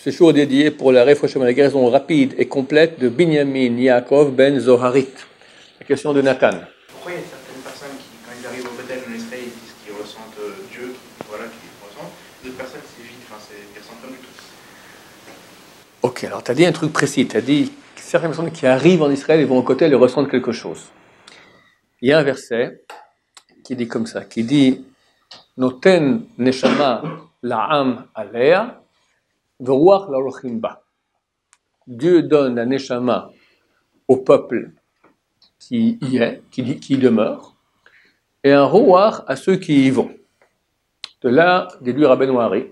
Ce jour est dédié pour la la guérison rapide et complète de Binyamin Yaakov ben Zoharit. La question de Nathan. Pourquoi il y a certaines personnes qui, quand ils arrivent au Bethel en Israël, ils disent qu'ils ressentent Dieu, voilà, qu'ils ressentent, d'autres personnes c'est vide, enfin, ils ressentent pas du tout. Ok, alors tu as dit un truc précis, tu as dit que certaines personnes qui arrivent en Israël et vont au côté, elles ressentent quelque chose. Il y a un verset qui dit comme ça, qui dit Noten neshama la'am alea v'ruach la'olochim ba. Dieu donne la neshama au peuple qui y est, qui y demeure, et un ruach à ceux qui y vont. De là, déduit Rabbeinu Hari,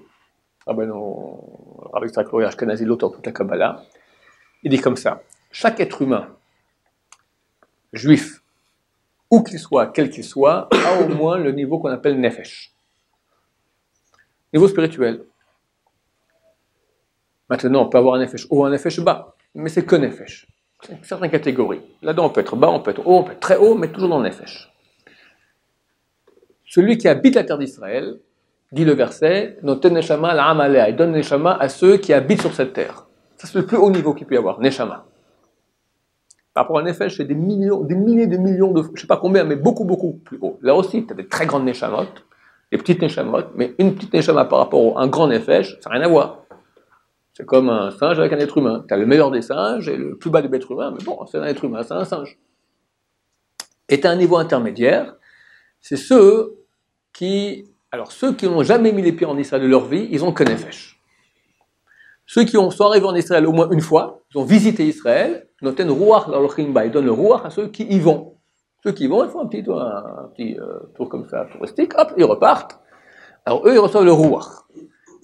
Rabbi Yitzhak Luria Ashkenazi, l'auteur de toute la Kabbalah, il dit comme ça, chaque être humain, juif, où qu'il soit, quel qu'il soit, a au moins le niveau qu'on appelle nefesh. Niveau spirituel. Maintenant, on peut avoir un nefesh haut, un nefesh bas, mais c'est que nefesh. C'est une certaine catégorie. Là-dedans, on peut être bas, on peut être haut, on peut être très haut, mais toujours dans le nefesh. Celui qui habite la terre d'Israël, dit le verset, Noten neshama la'am alea, il donne neshama à ceux qui habitent sur cette terre. Ça, c'est le plus haut niveau qu'il peut y avoir, neshama. Par rapport à nefesh, c'est des milliers de millions de, je ne sais pas combien, mais beaucoup, beaucoup plus haut. Là aussi, tu as des très grandes neshamot, des petites neshamot, mais une petite neshama par rapport à un grand nefesh, ça n'a rien à voir. C'est comme un singe avec un être humain. Tu as le meilleur des singes et le plus bas des êtres humains, mais bon, c'est un être humain, c'est un singe. Et tu as un niveau intermédiaire, c'est ceux qui n'ont jamais mis les pieds en Israël de leur vie, ils ont que nefesh. Ceux qui sont arrivés en Israël au moins une fois, ils ont visité Israël, noten ruach la'olochim ba, ils donnent le ruach à ceux qui y vont. Ceux qui y vont, ils font un petit tour comme ça, touristique, hop, ils repartent. Alors eux, ils reçoivent le ruach.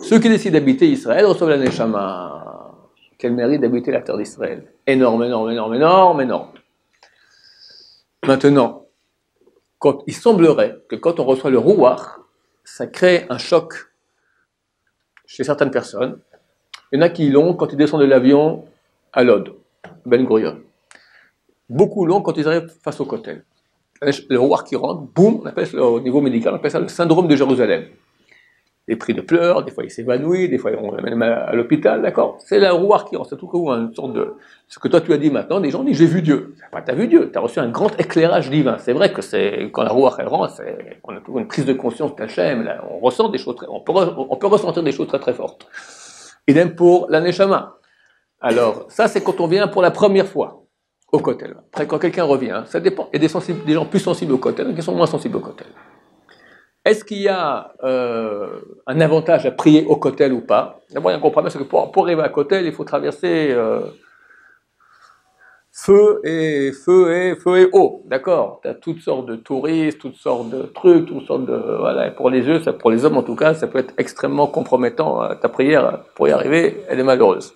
Ceux qui décident d'habiter Israël reçoivent la neshama. Quel mérite d'habiter la terre d'Israël. Énorme, énorme, énorme, énorme, énorme. Maintenant, il semblerait que quand on reçoit le ruach, ça crée un choc chez certaines personnes. Il y en a qui l'ont quand ils descendent de l'avion à Lod, Ben Gurion. Beaucoup l'ont quand ils arrivent face au Kotel. Le ruach qui rentre, boum, on appelle ça, au niveau médical, on appelle ça le syndrome de Jérusalem. Il est pris de pleurs, des fois il s'évanouit, des fois on l'amène à l'hôpital, d'accord. C'est la ruach qui rentre, c'est tout comme une sorte de... Ce que toi tu as dit maintenant, des gens disent j'ai vu Dieu. C'est pas t'as vu Dieu, t'as reçu un grand éclairage divin. C'est vrai que c'est quand la ruach elle rentre, on a toujours une prise de conscience d'Hachem, là, on ressent des choses on peut ressentir des choses très très fortes. Idem pour la neshama. Alors ça c'est quand on vient pour la première fois au kotel. Après quand quelqu'un revient, ça dépend. Il y a des gens plus sensibles au kotel, qui sont moins sensibles au kotel. Est-ce qu'il y a un avantage à prier au kotel ou pas? D'abord, il y a un compromis, c'est que pour arriver à kotel, il faut traverser feu et eau, d'accord? Tu as toutes sortes de touristes, toutes sortes de trucs, toutes sortes de... Voilà, pour les yeux, pour les hommes en tout cas, ça peut être extrêmement compromettant. Ta prière, pour y arriver, elle est malheureuse.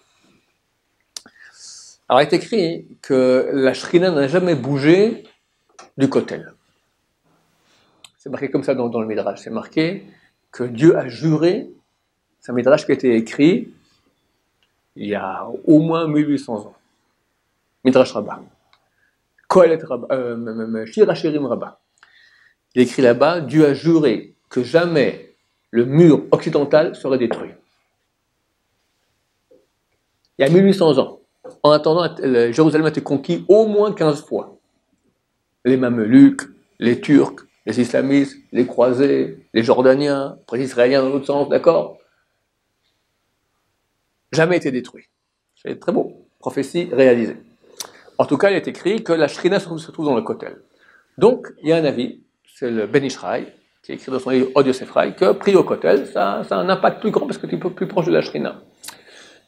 Alors, il est écrit que la Shrina n'a jamais bougé du kotel. C'est marqué comme ça dans le Midrash. C'est marqué que Dieu a juré. C'est un Midrash qui a été écrit il y a au moins 1800 ans. Midrash Rabbah. Kohelet Rabbah. Shir HaShirim Rabbah. Il est écrit là-bas, Dieu a juré que jamais le mur occidental serait détruit. Il y a 1800 ans. En attendant, Jérusalem a été conquis au moins 15 fois. Les Mameluks, les Turcs, les islamistes, les croisés, les Jordaniens, les Israéliens dans l'autre sens, d'accord? Jamais été détruit. C'est très beau. Prophétie réalisée. En tout cas, il est écrit que la Shrina se trouve dans le kotel. Donc, il y a un avis, c'est le Ben Ishraï, qui écrit dans son livre Od Yosefraï, que prier au kotel, ça a un impact plus grand parce que tu es plus proche de la Shrina.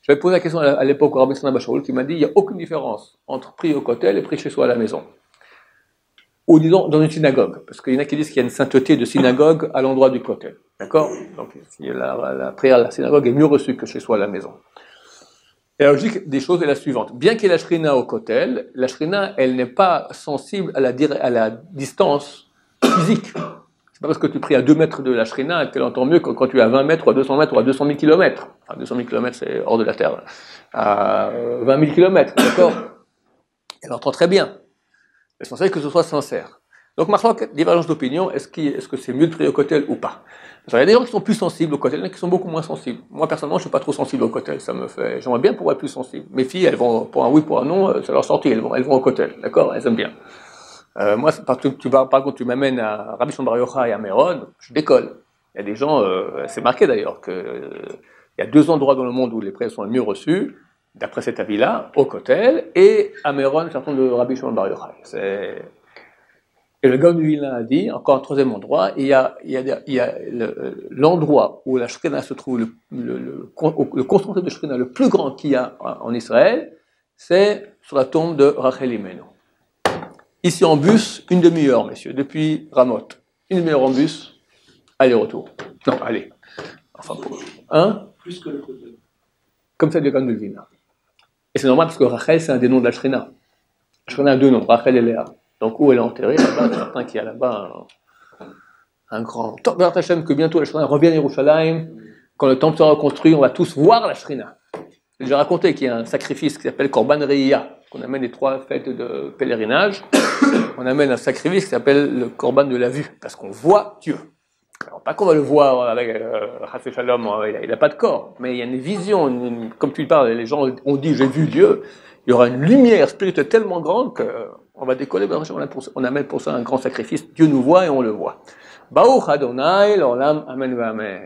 Je vais poser la question à l'époque au Rabbi Sana Bashaoul qui m'a dit il n'y a aucune différence entre prier au kotel et prier chez soi à la maison. Ou disons dans une synagogue, parce qu'il y en a qui disent qu'il y a une sainteté de synagogue à l'endroit du kotel. D'accord? Donc la prière à la synagogue est mieux reçue que chez soi à la maison. Et la logique des choses est la suivante. Bien qu'il y ait la shrina au kotel, la shrina, elle n'est pas sensible à la distance physique. C'est pas parce que tu pries à 2 mètres de la shrina qu'elle entend mieux que quand tu es à 20 mètres ou à 200 mètres ou à 200 000 km. Enfin, 200 000 km, c'est hors de la Terre. À 20 000 km, d'accord? Elle entend très bien. L'essentiel est que ce soit sincère. Donc, marloquette, divergence d'opinion, est-ce que c'est mieux de prier au kotel ou pas? Il y a des gens qui sont plus sensibles au kotel, il y en a qui sont beaucoup moins sensibles. Moi, personnellement, je ne suis pas trop sensible au kotel, j'aimerais bien pouvoir être plus sensible. Mes filles, elles vont, pour un oui, pour un non, c'est leur sortie, elles vont au kotel, d'accord? Elles aiment bien. Moi, parce que par contre, tu m'amènes à Rabbi Shimon Bar Yochai et à Méron, je décolle. Il y a des gens, c'est marqué d'ailleurs, il y a 2 endroits dans le monde où les prières sont le mieux reçues, d'après cet avis-là, au kotel, et à Méron, certain de Rabbi Shimon Bar Yochai. Et le Gaon du Vilna a dit, encore un 3e endroit, il y a l'endroit où la Shekhinah se trouve, le concentré de Shekhinah le plus grand qu'il y a en Israël, c'est sur la tombe de Rachel Imenu. Ici en bus, 1 demi-heure, messieurs, depuis Ramoth. 1 demi-heure en bus, aller-retour. Non, allez. Enfin, Plus que le côté. Comme ça, le Gaon du Vilna. Et c'est normal parce que Rachel, c'est un des noms de la Shekhinah. La Shekhinah a 2 noms, Rachel et Léa. Donc où elle est enterrée, là-bas, c'est certain qu'il y a là-bas un grand... Tant que bientôt la Shrina revienne à Yerushalayim, quand le temple sera reconstruit, on va tous voir la Shrina. J'ai déjà raconté qu'il y a un sacrifice qui s'appelle Korban Re'iyah, qu'on amène les 3 fêtes de pèlerinage. On amène un sacrifice qui s'appelle le Korban de la vue, parce qu'on voit Dieu. Alors, pas qu'on va le voir avec Chassid Shalom, il n'a pas de corps, mais il y a une vision, comme tu parles, les gens ont dit j'ai vu Dieu, il y aura une lumière spirituelle tellement grande qu'on va décoller, on amène pour ça un grand sacrifice, Dieu nous voit et on le voit. Baruch Adonai, l'olam, amen, amen.